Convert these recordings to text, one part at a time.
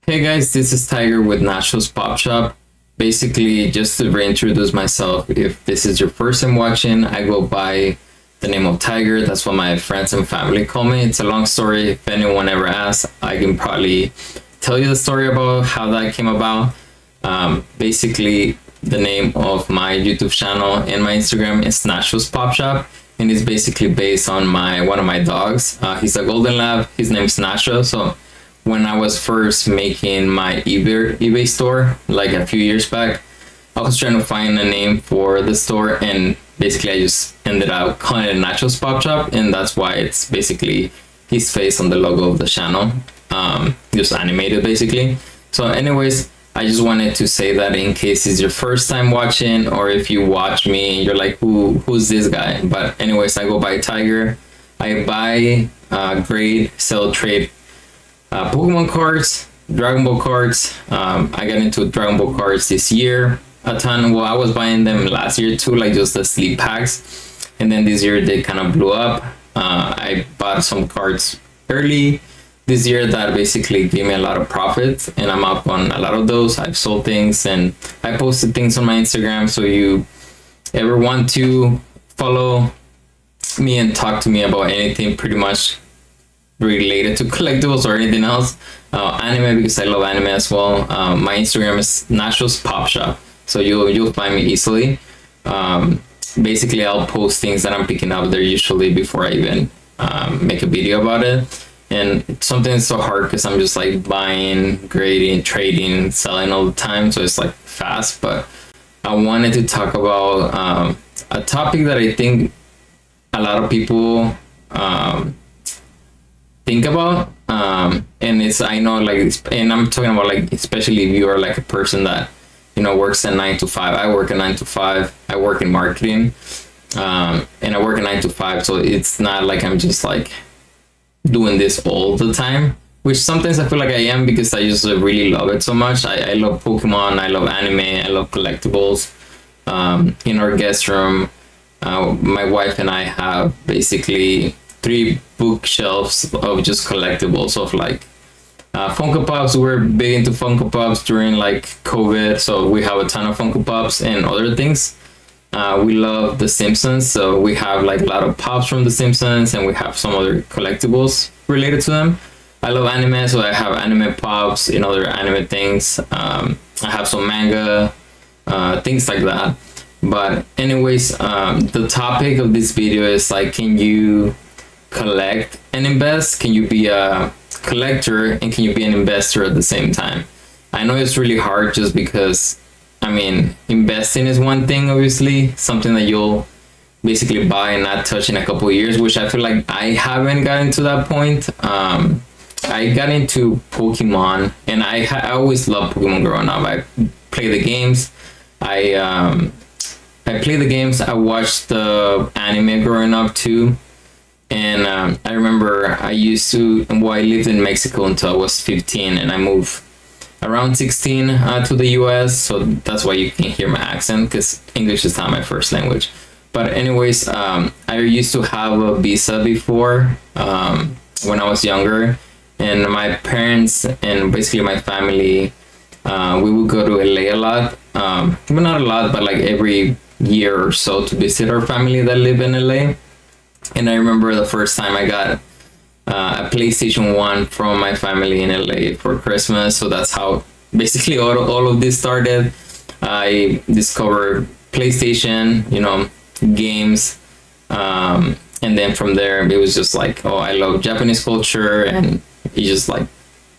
Hey guys, this is Tiger with Nachos Pop Shop. Basically, just to reintroduce myself, if this is your first time watching, I go by the name of Tiger. That's what my friends and family call me. It's a long story. If anyone ever asks, I can probably tell you the story about how that came about. Basically, the name of my YouTube channel and my Instagram is Nachos Pop Shop, and it's basically based on one of my dogs. He's a golden lab. His name is Nacho. So when I was first making my eBay store, like a few years back, I was trying to find a name for the store, and basically I just ended up calling it Nachos Pop Shop, and that's why it's basically his face on the logo of the channel, just animated basically. So anyways, I just wanted to say that in case it's your first time watching, or if you watch me, you're like, who's this guy? But anyways, I go by Tiger. I buy, grade, sell, trade Pokemon cards, Dragon Ball cards. I got into Dragon Ball cards this year a ton. Well, I was buying them last year too, like just the sleep packs, and then this year they kind of blew up. I bought some cards early this year that basically gave me a lot of profits, and I'm up on a lot of those. I've sold things and I posted things on my Instagram, so you ever want to follow me and talk to me about anything pretty much related to collectibles or anything else, anime, because I love anime as well. My Instagram is Nachos Pop Shop, so you'll find me easily. Basically, I'll post things that I'm picking up there usually before I even make a video about it. And something is so hard because I'm just like buying, grading, trading, selling all the time, so it's like fast. But I wanted to talk about a topic that I think a lot of people think about, and it's, I know, like, and I'm talking about, like, especially if you are like a person that, you know, works a 9 to 5. I work a 9 to 5. I work in marketing, and I work a 9 to 5, so it's not like I'm just like doing this all the time, which sometimes I feel like I am, because I just really love it so much. I love Pokemon, I love anime, I love collectibles. In our guest room, my wife and I have basically 3 bookshelves of just collectibles of like Funko Pops. We're big into Funko Pops during like COVID, so we have a ton of Funko Pops and other things. We love The Simpsons, so we have like a lot of pops from The Simpsons, and we have some other collectibles related to them. I love anime, so I have anime pops and other anime things. I have some manga, things like that. But anyways, the topic of this video is like, can you collect and invest? Can you be a collector and can you be an investor at the same time? I know it's really hard, just because, I mean, investing is one thing, obviously, something that you'll basically buy and not touch in a couple of years, which I feel like I haven't gotten to that point. I got into Pokemon, and I always loved Pokemon growing up. I play the games. I play the games. I watched the anime growing up too. And I remember I lived in Mexico until I was 15, and I moved around 16 to the US, so that's why you can hear my accent, because English is not my first language. But anyways, I used to have a visa before, when I was younger, and my parents and basically my family, we would go to LA a lot, well, not a lot, but like every year or so, to visit our family that live in LA. And I remember the first time I got a PlayStation 1 from my family in LA for Christmas. So that's how basically all of this started. I discovered PlayStation, you know, games. And then from there, it was just like, oh, I love Japanese culture. And it just like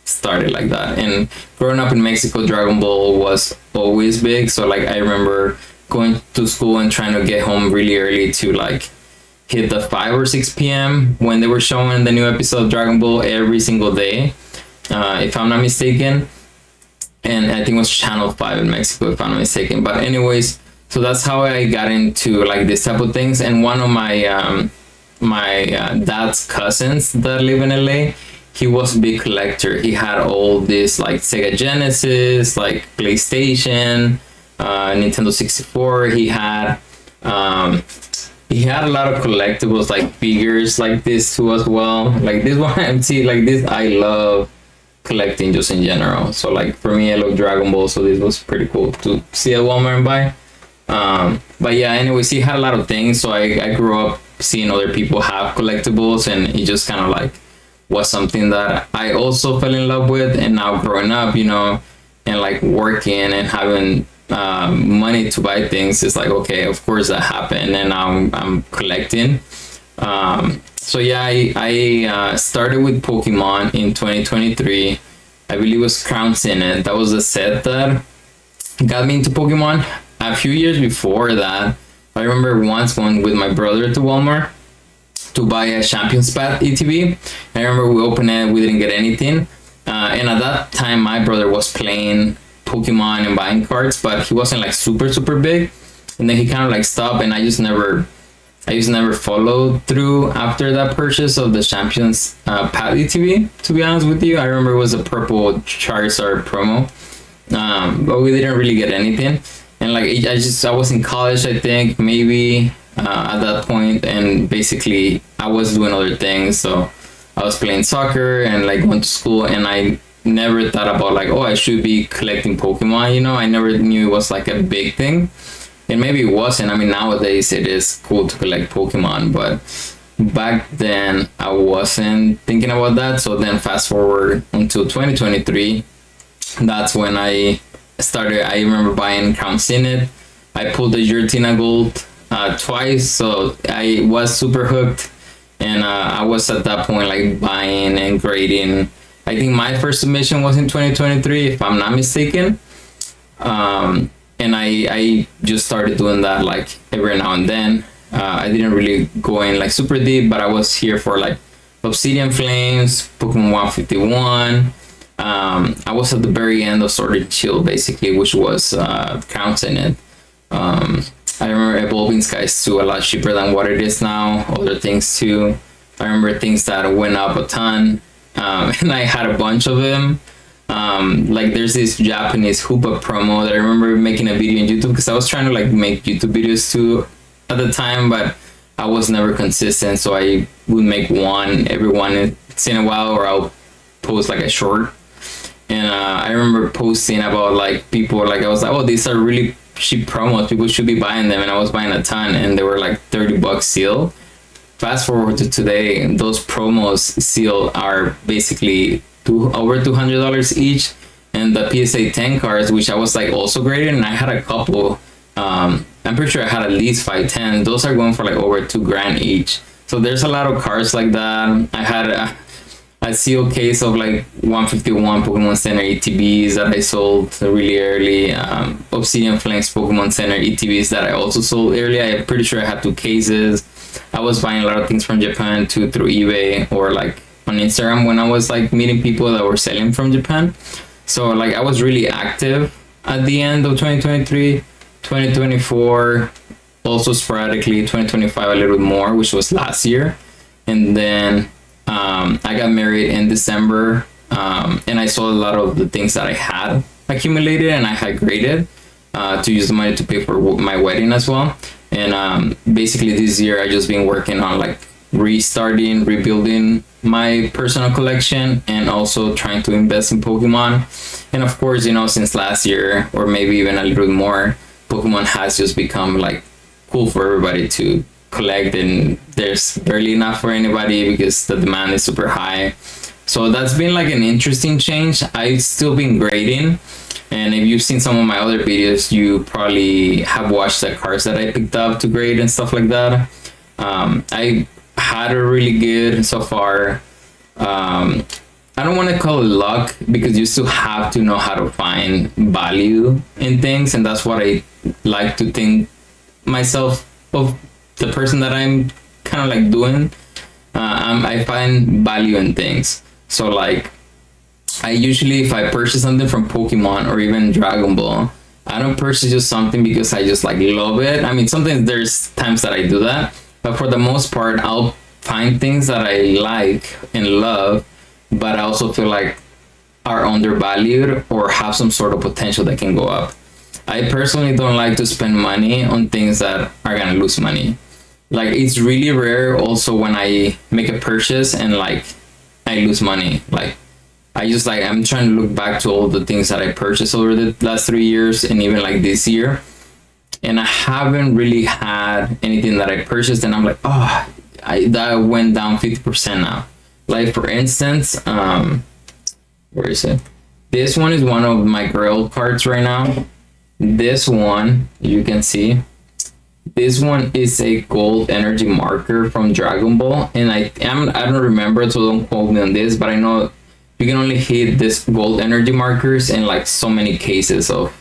started like that. And growing up in Mexico, Dragon Ball was always big. So like, I remember going to school and trying to get home really early to like hit the 5 or 6 p.m. when they were showing the new episode of Dragon Ball every single day, if I'm not mistaken. And I think it was Channel 5 in Mexico, if I'm not mistaken. But anyways, so that's how I got into like this type of things. And one of my dad's cousins that live in LA, he was a big collector. He had all this like Sega Genesis, like PlayStation, Nintendo 64. He had a lot of collectibles, like figures like this too as well. Like this one, see, like this, I love collecting just in general. So like for me, I love Dragon Ball, so this was pretty cool to see at Walmart and buy. But yeah, anyways, he had a lot of things. So I grew up seeing other people have collectibles, and it just kind of like was something that I also fell in love with. And now growing up, you know, and like working and having money to buy things, it's like, okay, of course that happened, and now I'm collecting. So yeah, I started with Pokemon in 2023. I believe it was Crown Zenith. That was the set that got me into Pokemon. A few years before that, I remember once going with my brother to Walmart to buy a Champion's Path ETB. I remember we opened it, we didn't get anything. And at that time, my brother was playing Pokemon and buying cards, but he wasn't like super big. And then he kind of like stopped, and I just never followed through after that purchase of the Champions Path ETB, to be honest with you. I remember it was a purple Charizard promo, but we didn't really get anything. And like I was in college, I think, maybe at that point, and basically I was doing other things. So I was playing soccer and like went to school, and I never thought about like, oh, I should be collecting Pokemon, you know. I never knew it was like a big thing. And maybe it wasn't. I mean, nowadays it is cool to collect Pokemon, but back then I wasn't thinking about that. So then fast forward until 2023, that's when I started. I remember buying Crown Zenith. I pulled the Giratina Gold twice, so I was super hooked. And I was at that point like buying and grading. I think my first submission was in 2023, if I'm not mistaken. And I just started doing that like every now and then. I didn't really go in like super deep, but I was here for like Obsidian Flames, Pokemon 151. I was at the very end of Sword and Shield, basically, which was Crown Zenith. I remember Evolving Skies too, a lot cheaper than what it is now. Other things too. I remember things that went up a ton, and I had a bunch of them. Like there's this Japanese Hoopa promo that I remember making a video on YouTube, because I was trying to like make YouTube videos too at the time, but I was never consistent. So I would make one every once in a while, or I'll post like a short. And I remember posting about like people, like I was like, oh, these are really cheap promos, people should be buying them, and I was buying a ton, and they were like $30 seal. Fast forward to today, those promos seal are basically over $200 each, and the PSA 10 cards, which I was like also graded, and I had a couple. I'm pretty sure I had at least 510. Those are going for like over $2,000 each. So there's a lot of cards like that. I had a sealed case of like 151 Pokemon Center ETBs that I sold really early. Obsidian Flames Pokemon Center ETBs that I also sold early. I'm pretty sure I had 2 cases. I was buying a lot of things from Japan too, through eBay or like on Instagram when I was like meeting people that were selling from Japan. So like I was really active at the end of 2023, 2024, also sporadically, 2025 a little bit more, which was last year. And then I got married in December, and I sold a lot of the things that I had accumulated and I had graded to use the money to pay for my wedding as well. And basically this year I just been working on like rebuilding my personal collection, and also trying to invest in Pokemon. And of course, you know, since last year, or maybe even a little more, Pokemon has just become like cool for everybody to collect, and there's barely enough for anybody because the demand is super high. So that's been like an interesting change. I've still been grading, and if you've seen some of my other videos, you probably have watched the cards that I picked up to grade and stuff like that. I had a really good so far. I don't want to call it luck, because you still have to know how to find value in things, and that's what I like to think myself of the person that I'm kind of like doing. I find value in things. So like I usually, if I purchase something from Pokemon or even Dragon Ball, I don't purchase just something because I just like love it. I mean, sometimes there's times that I do that, but for the most part, I'll find things that I like and love, but I also feel like are undervalued or have some sort of potential that can go up. I personally don't like to spend money on things that are gonna lose money. Like it's really rare also when I make a purchase and like I lose money. Like I just like, I'm trying to look back to all the things that I purchased over the last 3 years and even like this year, and I haven't really had anything that I purchased and I'm like, oh, that went down 50% now. Like for instance, where is it? This one is one of my grail cards right now. This one, you can see, this one is a gold energy marker from Dragon Ball, and I don't remember, so don't quote me on this, but I know you can only hit this gold energy markers in like so many cases of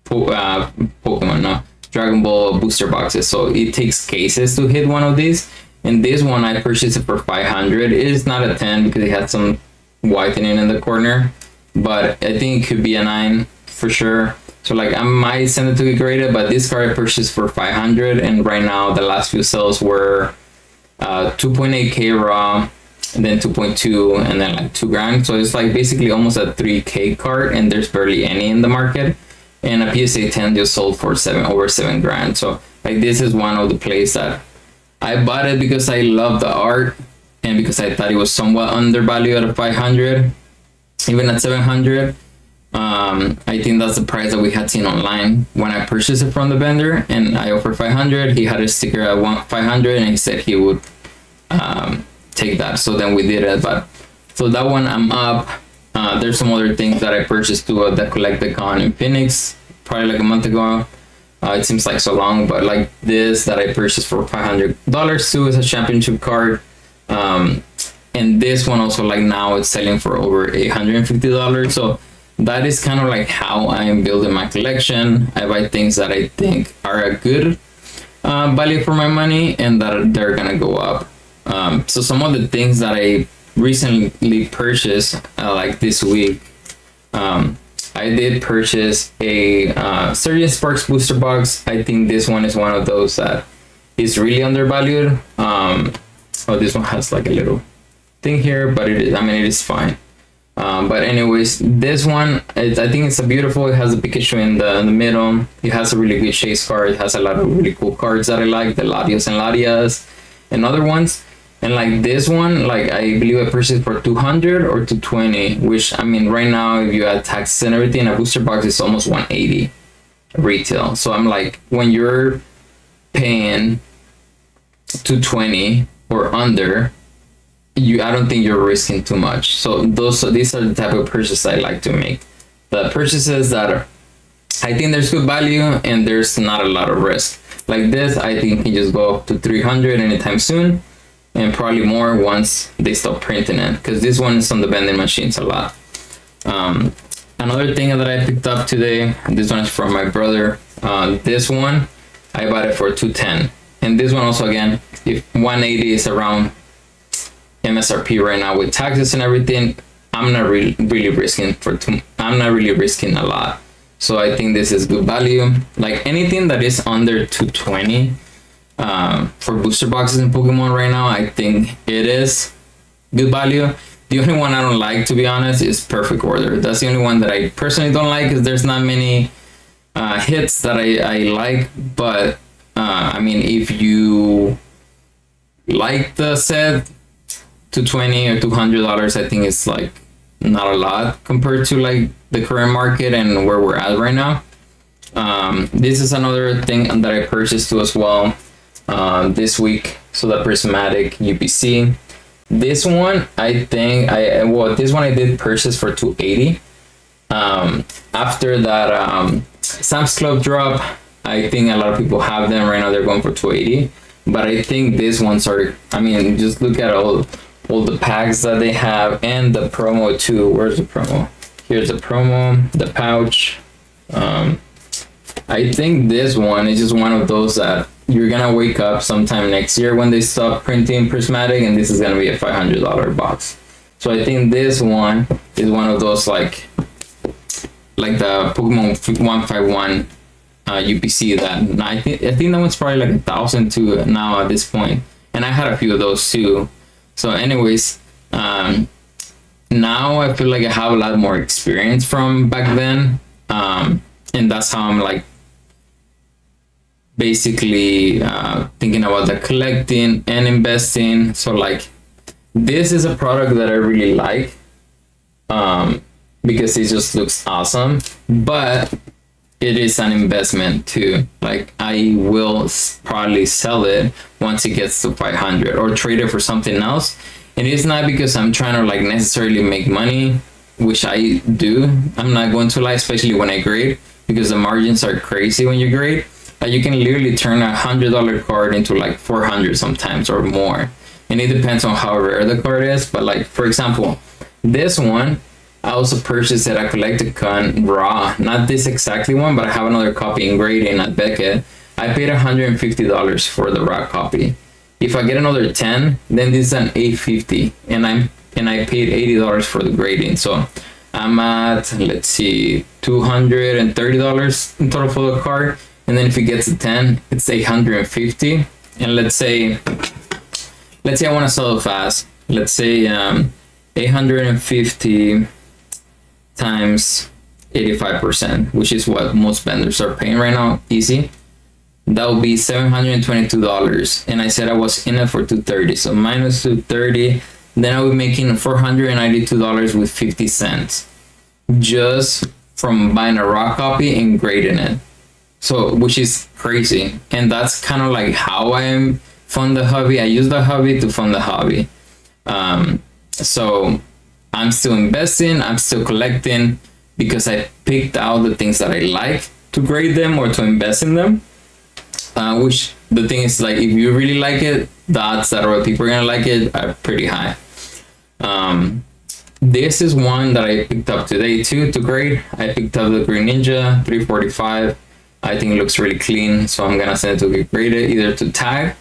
Pokemon, no, Dragon Ball booster boxes. So it takes cases to hit one of these. And this one I purchased it for 500. It is not a 10 because it had some whitening in the corner, but I think it could be a 9 for sure. So like I might send it to get graded, but this card I purchased for 500, and right now the last few sales were 2.8k raw, and then 2.2, and then like 2 grand. So it's like basically almost a 3k card, and there's barely any in the market. And a PSA 10 just sold for over 7 grand. So like this is one of the plays that I bought it because I love the art and because I thought it was somewhat undervalued at 500, even at 700. I think that's the price that we had seen online when I purchased it from the vendor, and I offered 500. He had a sticker at 500, and he said he would take that. So then we did it. But so that one I'm up. There's some other things that I purchased too that collected on in Phoenix probably like a month ago. It seems like so long, but like this that I purchased for $500 too is a championship card. And this one also, like now it's selling for over $850. So that is kind of like how I am building my collection. I buy things that I think are a good value for my money and that they're gonna go up. So some of the things that I recently purchased, like this week, I did purchase a Surgeon Sparks booster box. I think this one is one of those that is really undervalued. Oh, this one has like a little thing here, but it is, I mean, it is fine. But anyways, this one, I think it's a beautiful. It has a Pikachu in the middle. It has a really good chase card. It has a lot of really cool cards that I like, the Latios and Latias and other ones. And like this one, like I believe I purchased for 200 or 220, which I mean, right now, if you add taxes and everything, a booster box is almost 180 retail. So I'm like, when you're paying 220 or under, I don't think you're risking too much. So these are the type of purchases I like to make. The purchases that I think there's good value and there's not a lot of risk. Like this, I think can just go up to 300 anytime soon, and probably more once they stop printing it, because this one is on the vending machines a lot. Another thing that I picked up today, this one is from my brother. This one, I bought it for 210. And this one also, again, if 180 is around MSRP right now with taxes and everything, I'm not really risking I'm not really risking a lot. So I think this is good value. Like anything that is under 220 for booster boxes in Pokemon right now, I think it is good value. The only one I don't like, to be honest, is Perfect Order. That's the only one that I personally don't like, because there's not many hits that I like. But I mean, if you like the set, $220 or $200, I think it's like not a lot compared to like the current market and where we're at right now. This is another thing that I purchased too as well this week. So the prismatic UPC. This one, I think this one I did purchase for 280. After that Sam's Club drop, I think a lot of people have them right now. They're going for 280, but I think these ones are, I mean, just look at all the packs that they have and the promo too. Where's the promo? Here's the promo, the pouch. I think this one is just one of those that you're gonna wake up sometime next year when they stop printing prismatic, and this is gonna be a $500 box. So I think this one is one of those like the Pokemon 151 UPC that I think that one's probably like 1,000 too now at this point, and I had a few of those too. So anyways, now I feel like I have a lot more experience from back then, and that's how I'm like basically thinking about the collecting and investing. So like This is a product that I really like, because it just looks awesome, but it is an investment too. Like I will probably sell it once it gets to 500 or trade it for something else. And it's not because I'm trying to like necessarily make money, which I do. I'm not going to lie, especially when I grade, because the margins are crazy when you grade. You can literally turn $100 card into like 400 sometimes or more. And it depends on how rare the card is. But like, for example, this one, I also purchased it at Collected Con raw. Not this exactly one, but I have another copy in grading at Beckett. I paid $150 for the raw copy. If I get another 10, then this is an $850, and I paid $80 for the grading. So I'm at, let's see, $230 in total for the card. And then if it gets a 10, it's $850. And let's say I want to sell it fast. Let's say 850 times 85%, which is what most vendors are paying right now, easy. That would be $722. And I said I was in it for $230. So minus $230, then I would be making $492 with 50 cents just from buying a raw copy and grading it. So, which is crazy. And that's kind of like how I fund the hobby. I use the hobby to fund the hobby. So I'm still investing, I'm still collecting, because I picked out the things that I like to grade them or to invest in them. Which the thing is, like, if you really like it, the odds that other people are gonna like it are pretty high. This is one that I picked up today too to grade. I picked up the Green Ninja 345. I think it looks really clean, so I'm gonna send it to get graded, either to Tag,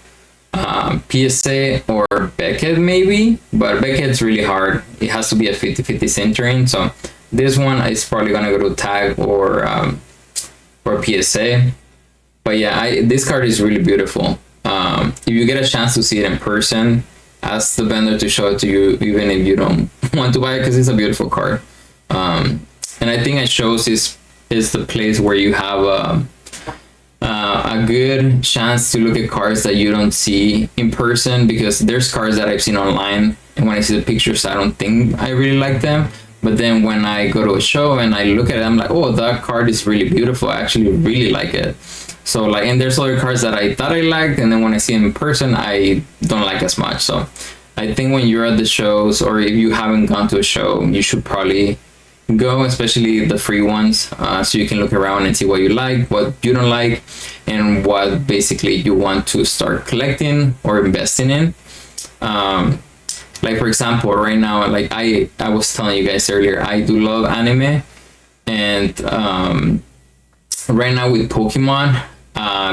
PSA, or Beckett maybe, but Beckett's really hard. It has to be a 50-50 centering, so this one is probably gonna go to Tag or PSA. But yeah, this card is really beautiful. If you get a chance to see it in person, ask the vendor to show it to you, even if you don't want to buy it, because it's a beautiful card. And I think it shows is the place where you have a good chance to look at cards that you don't see in person, because there's cards that I've seen online, and when I see the pictures, I don't think I really like them. But then when I go to a show and I look at it, I'm like, oh, that card is really beautiful. I actually really like it. So like, and there's other cards that I thought I liked, and then when I see them in person, I don't like as much. So I think when you're at the shows, or if you haven't gone to a show, you should probably go, especially the free ones, so you can look around and see what you like, what you don't like, and what basically you want to start collecting or investing in. Like for example, right now, like I was telling you guys earlier, I do love anime, and right now with Pokemon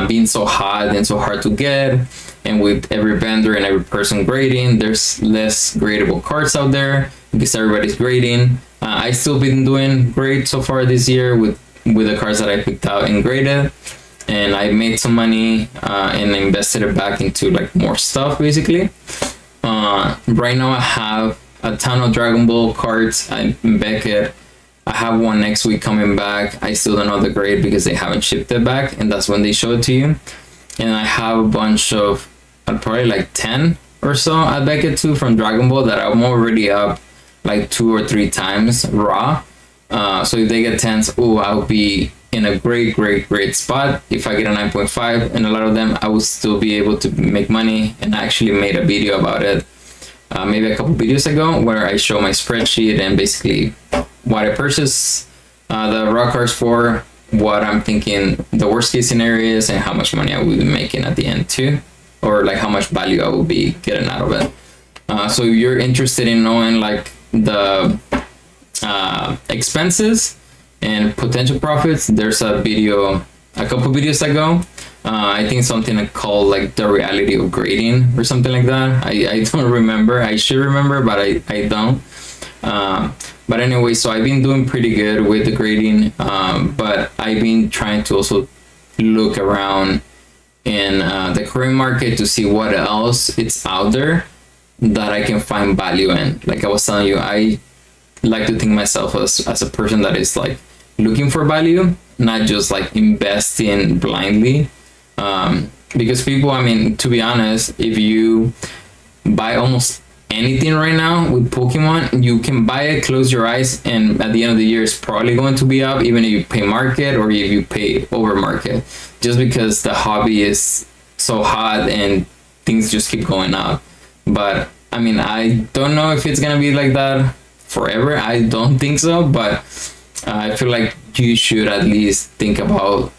being so hot and so hard to get, and with every vendor and every person grading, there's less gradable cards out there because everybody's grading. I still been doing great so far this year with the cards that I picked out and graded, and I made some money and invested it back into like more stuff basically. Right now I have a ton of Dragon Ball cards in Beckett. I have one next week coming back. I still don't know the grade because they haven't shipped it back, and that's when they show it to you. And I have a bunch of probably like 10 or so at Beckett too from Dragon Ball that I'm already up like 2 or 3 times raw. So if they get 10s, I'll be in a great spot. If I get a 9.5 and a lot of them, I will still be able to make money. And I actually made a video about it maybe a couple videos ago, where I show my spreadsheet and basically what I purchased the raw cards for, what I'm thinking the worst case scenario is, and how much money I will be making at the end too, or like how much value I will be getting out of it. So if you're interested in knowing like the expenses and potential profits, there's a couple videos ago, I think something called like the reality of grading or something like that. I don't remember. I should remember, but I don't. But anyway, so I've been doing pretty good with the grading, but I've been trying to also look around in the current market to see what else it's out there that I can find value in. Like I was telling you, I like to think myself as a person that is like looking for value, not just like investing blindly. Because people, I mean, to be honest, if you buy almost anything right now with Pokemon. You can buy it, close your eyes, and at the end of the year, it's probably going to be up, even if you pay market or if you pay over market, just because the hobby is so hot and things just keep going up. But I mean, I don't know if it's gonna be like that forever. I don't think so, but I feel like you should at least think about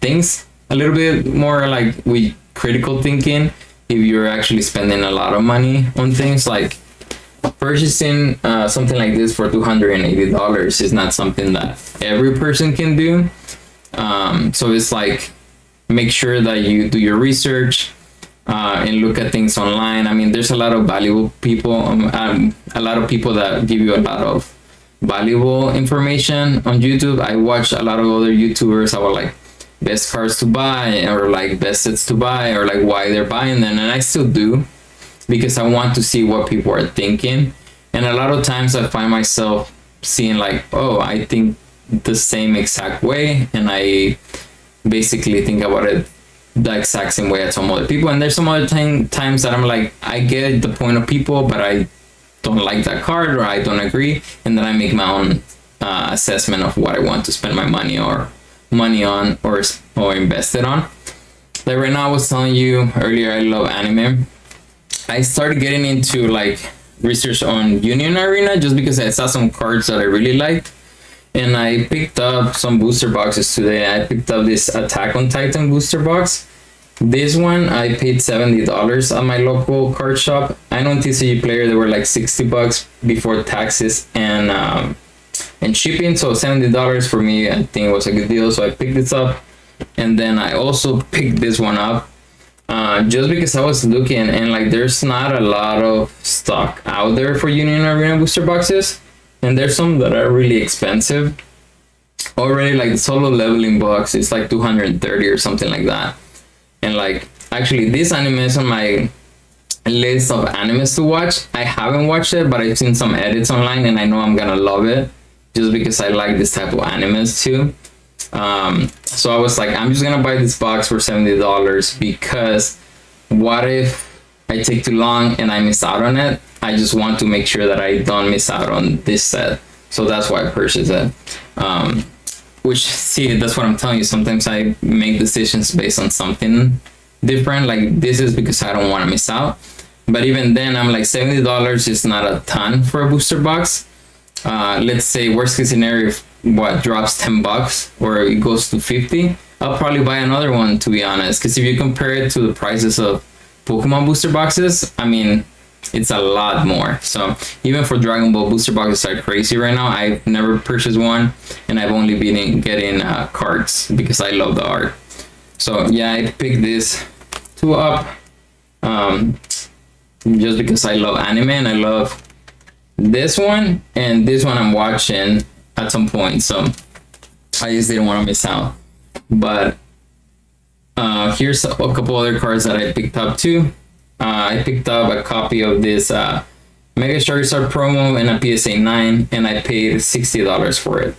things a little bit more, like with critical thinking. If you're actually spending a lot of money on things, like purchasing something like this for $280 is not something that every person can do. So it's like, make sure that you do your research and look at things online. I mean, there's a lot of valuable people, a lot of people that give you a lot of valuable information on YouTube. I watch a lot of other YouTubers about like best cards to buy, or like best sets to buy, or like why they're buying them, and I still do, because I want to see what people are thinking. And a lot of times I find myself seeing like, oh, I think the same exact way, and I basically think about it the exact same way as some other people. And there's some other times that I'm like, I get the point of people, but I don't like that card, or I don't agree, and then I make my own assessment of what I want to spend my money on, or invest it on. Like right now, I was telling you earlier, I love anime. I started getting into like research on Union Arena just because I saw some cards that I really liked, and I picked up some booster boxes today. I picked up this Attack on Titan booster box. This one I paid $70 at my local card shop. I know in TCG Player they were like $60 before taxes and shipping, so $70 for me I think it was a good deal, so I picked this up. And then I also picked this one up just because I was looking, and like there's not a lot of stock out there for Union Arena booster boxes, and there's some that are really expensive already. Like the solo leveling box is like 230 or something like that. And like, actually this anime is on my list of animes to watch. I haven't watched it, but I've seen some edits online, and I know I'm gonna love it just because I like this type of animes too. So I was like, I'm just gonna buy this box for $70, because what if I take too long and I miss out on it? I just want to make sure that I don't miss out on this set. So that's why I purchased it. Which, see, that's what I'm telling you. Sometimes I make decisions based on something different. Like this is because I don't want to miss out. But even then, I'm like, $70 is not a ton for a booster box. Let's say worst case scenario, if what drops $10 or it goes to 50, I'll probably buy another one, to be honest. Because if you compare it to the prices of Pokemon booster boxes, I mean, it's a lot more. So even for Dragon Ball booster boxes are crazy right now. I've never purchased one, and I've only been getting cards because I love the art. So yeah, I picked this two up just because I love anime, and I love this one, and this one I'm watching at some point, so I just didn't want to miss out. But here's a couple other cards that I picked up too. I picked up a copy of this Mega Charizard promo and a PSA 9, and I paid $60 for it.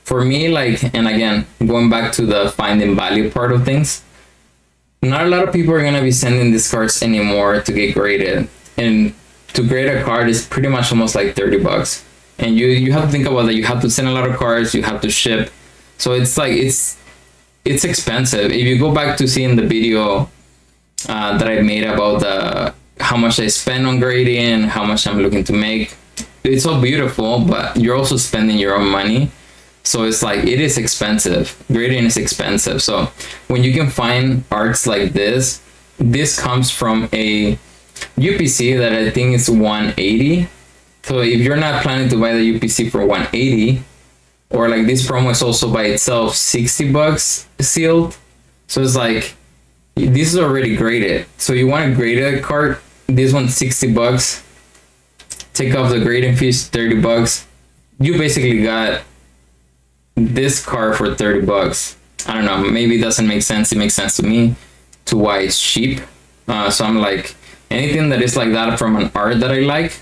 For me, like, and again, going back to the finding value part of things, not a lot of people are going to be sending these cards anymore to get graded. And to grade a card is pretty much almost like $30. And you have to think about that. You have to send a lot of cards, you have to ship. So it's like, it's expensive. If you go back to seeing the video that I made about how much I spend on grading, how much I'm looking to make, it's all beautiful, but you're also spending your own money. So it's like, it is expensive. Grading is expensive. So when you can find arts like this comes from a UPC that I think is 180. So if you're not planning to buy the UPC for 180, or like this promo is also by itself $60 sealed. So it's like, this is already graded. So you want to grade a card, this one's $60. Take off the grading fees, $30. You basically got this card for $30. I don't know, maybe it doesn't make sense. It makes sense to me to why it's cheap. So I'm like, anything that is like that from an art that I like,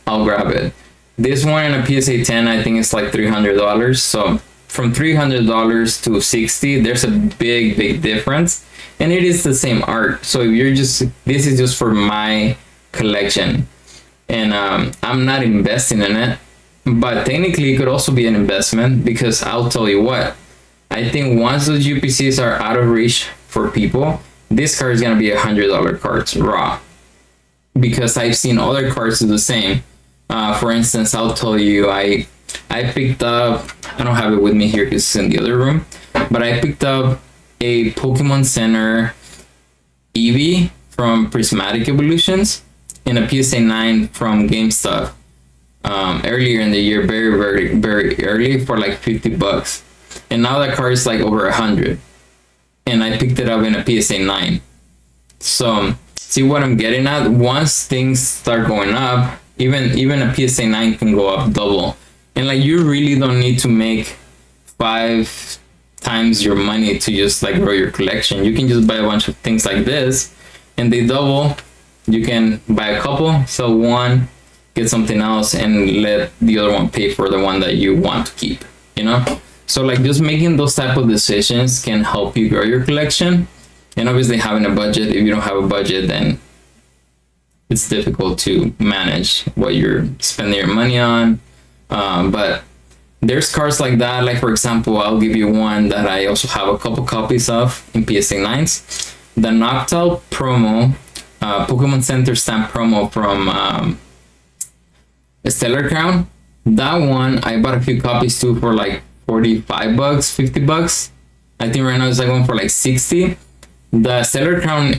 I'll grab it. This one in a PSA 10, I think it's like $300. So from $300 to $60, there's a big difference, and it is the same art. So if you're just, this is just for my collection. And I'm not investing in it, but technically it could also be an investment, because I'll tell you what, I think once those UPCs are out of reach for people, this card is gonna be $100 cards raw, because I've seen other cards do the same. For instance, I'll tell you, I picked up, I don't have it with me here because it's in the other room, but I picked up a Pokemon Center Eevee from Prismatic Evolutions and a PSA 9 from GameStop earlier in the year, very early, for like $50. And now that card is like over 100. And I picked it up in a PSA 9. So see what I'm getting at? Once things start going up, even a PSA 9 can go up double. And like, you really don't need to make 5 times your money to just like grow your collection. You can just buy a bunch of things like this and they double. You can buy a couple, sell one, get something else, and let the other one pay for the one that you want to keep, you know? So like, just making those type of decisions can help you grow your collection. And obviously having a budget, if you don't have a budget, then it's difficult to manage what you're spending your money on. But there's cards like that. Like, for example, I'll give you one that I also have a couple copies of in PSA 9s. The Noctowl promo, Pokemon Center stamp promo from Stellar Crown. That one, I bought a few copies too for like $45, $50. I think right now it's like one for like 60. The Stellar Crown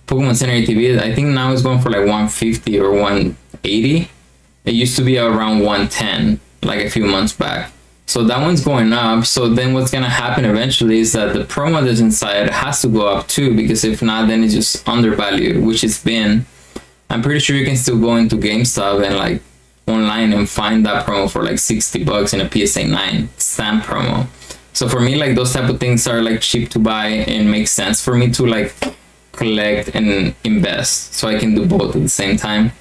Pokemon Center ATV, I think now it's going for like 150 or 180. It used to be around 110 like a few months back. So that one's going up. So then what's gonna happen eventually is that the promo that's inside has to go up too, because if not, then it's just undervalued, which it's been. I'm pretty sure you can still go into GameStop and like online and find that promo for like $60 in a PSA 9 stamp promo. So for me, like, those type of things are like cheap to buy and make sense for me to like collect and invest, so I can do both at the same time.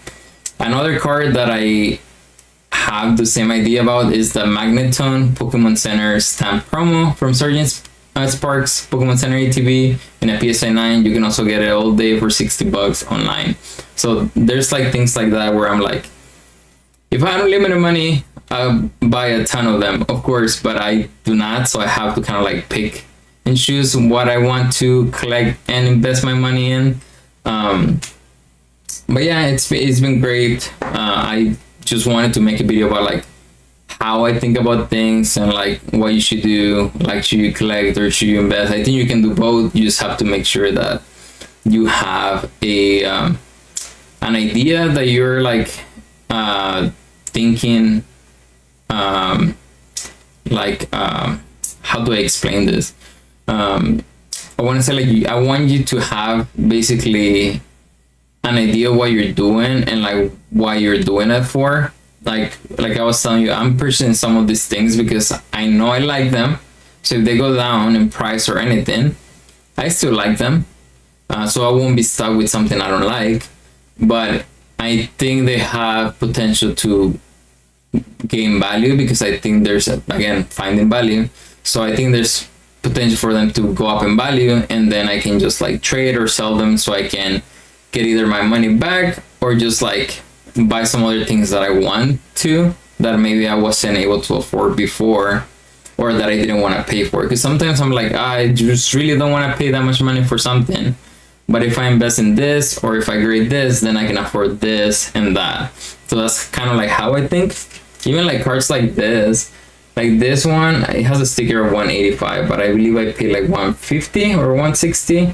Another card that I have the same idea about is the Magneton Pokemon Center stamp promo from Sergeant Sparks Pokemon Center ATV in a PSA 9. You can also get it all day for $60 online. So there's like things like that where I'm like, if I had unlimited money, I'll buy a ton of them, of course, but I do not, so I have to kind of like pick and choose what I want to collect and invest my money in. But yeah, it's been great. I just wanted to make a video about like how I think about things and like what you should do. Like, should you collect or should you invest? I think you can do both. You just have to make sure that you have a an idea that you're like thinking how do I explain this? I want to say, like, I want you to have basically an idea of what you're doing and like why you're doing it for. Like I was telling you, I'm pursuing some of these things because I know I like them. So if they go down in price or anything, I still like them. So I won't be stuck with something I don't like. But I think they have potential to gain value, because I think there's, again, finding value. So I think there's potential for them to go up in value, and then I can just like trade or sell them so I can get either my money back or just like buy some other things that I want to, that maybe I wasn't able to afford before, or that I didn't want to pay for. Because sometimes I'm like, I just really don't want to pay that much money for something, but if I invest in this or if I grade this, then I can afford this and that. So that's kind of like how I think. Even like cards like this one, it has a sticker of 185, but I believe I paid like 150 or 160.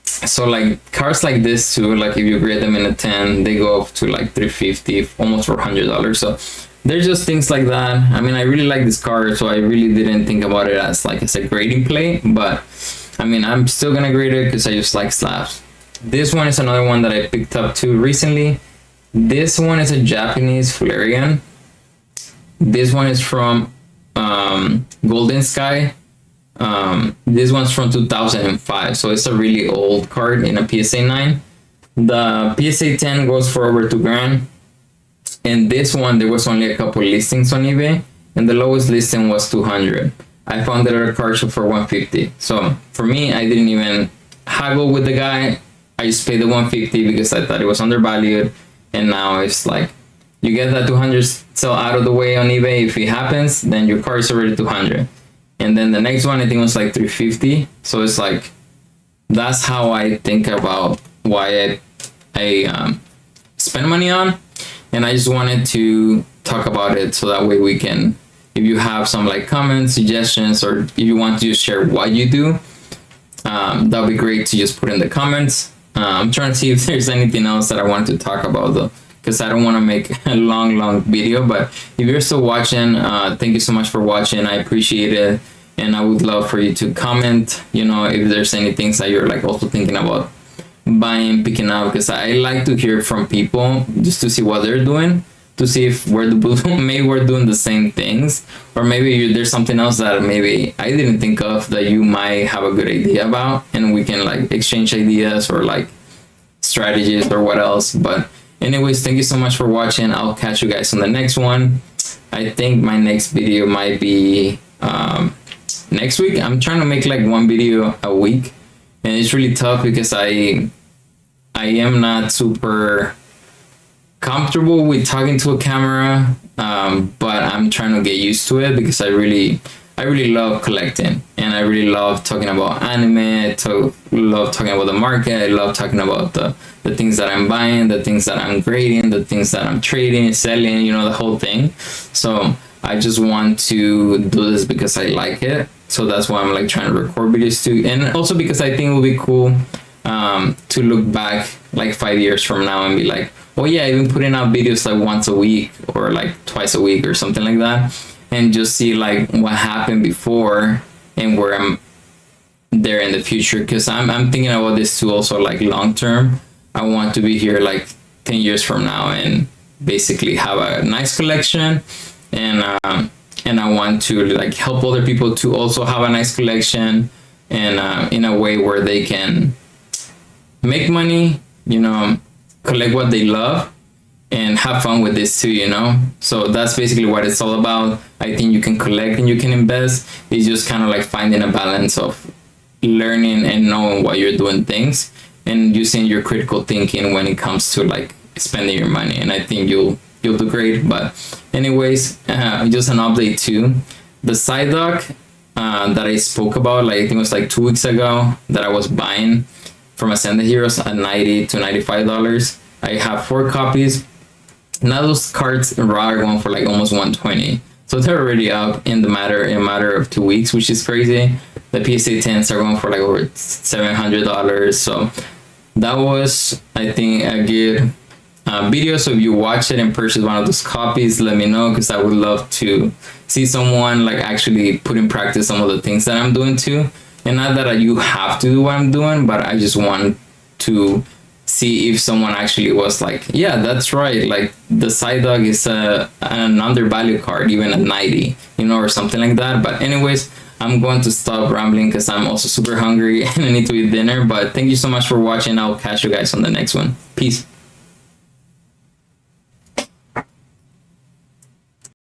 So like cards like this too, like if you grade them in a 10, they go up to like 350, almost $400. So there's just things like that. I mean, I really like this card, so I really didn't think about it as like a grading play, but I mean, I'm still gonna grade it because I just like slabs. This one is another one that I picked up too recently. This one is a Japanese Flareon. This one is from Golden Sky. This one's from 2005, so it's a really old card in a PSA 9. The PSA 10 goes for over $2,000, and this one there was only a couple listings on eBay, and the lowest listing was 200. I found it at a card shop for 150. So for me, I didn't even haggle with the guy. I just paid the 150 because I thought it was undervalued, and now it's like you get that 200 sell out of the way on eBay. If it happens, then your car is already 200, and then the next one I think was like 350. So it's like that's how I think about why I spend money on, and I just wanted to talk about it so that way we can. If you have some like comments, suggestions, or if you want to just share what you do, that would be great to just put in the comments. I'm trying to see if there's anything else that I want to talk about though, because I don't want to make a long video. But if you're still watching, thank you so much for watching. I appreciate it, and I would love for you to comment. You know, if there's any things that you're like also thinking about buying, picking up, because I like to hear from people just to see what they're doing, to see if maybe we're doing the same things, or maybe there's something else that maybe I didn't think of that you might have a good idea about, and we can like exchange ideas or like strategies or what else. But anyways, thank you so much for watching. I'll catch you guys on the next one. I think my next video might be next week. I'm trying to make like one video a week, and it's really tough because I am not super comfortable with talking to a camera, but I'm trying to get used to it because I really love collecting, and I really love talking about anime. Love talking about the market. I love talking about the things that I'm buying, the things that I'm grading, the things that I'm trading, selling, you know, the whole thing. So I just want to do this because I like it. So that's why I'm like trying to record videos too, and also because I think it would be cool to look back like 5 years from now and be like, oh yeah, I've been putting out videos like once a week or like twice a week or something like that, and just see like what happened before and where I'm there in the future. Because I'm thinking about this too also, like long term. I want to be here like 10 years from now and basically have a nice collection, and I want to like help other people to also have a nice collection, and in a way where they can make money, you know, collect what they love, and have fun with this too, you know. So that's basically what it's all about. I think you can collect and you can invest. It's just kind of like finding a balance of learning and knowing why you're doing things, and using your critical thinking when it comes to like spending your money. And I think you'll do great. But anyways, just an update too. The side dock that I spoke about, like I think it was like 2 weeks ago, that I was buying from Ascended Heroes at $90 to $95. I have 4 copies. Now those cards raw are going for like almost $120. So they're already up in a matter of 2 weeks, which is crazy. The PSA 10s are going for like over $700. So that was, I think, a good video. So if you watch it and purchase one of those copies, let me know, because I would love to see someone like actually put in practice some of the things that I'm doing too. And not that you have to do what I'm doing, but I just want to see if someone actually was like, yeah, that's right, like the side dog is an undervalued card even at 90, you know, or something like that. But anyways, I'm going to stop rambling because I'm also super hungry and I need to eat dinner. But thank you so much for watching. I'll catch you guys on the next one. Peace.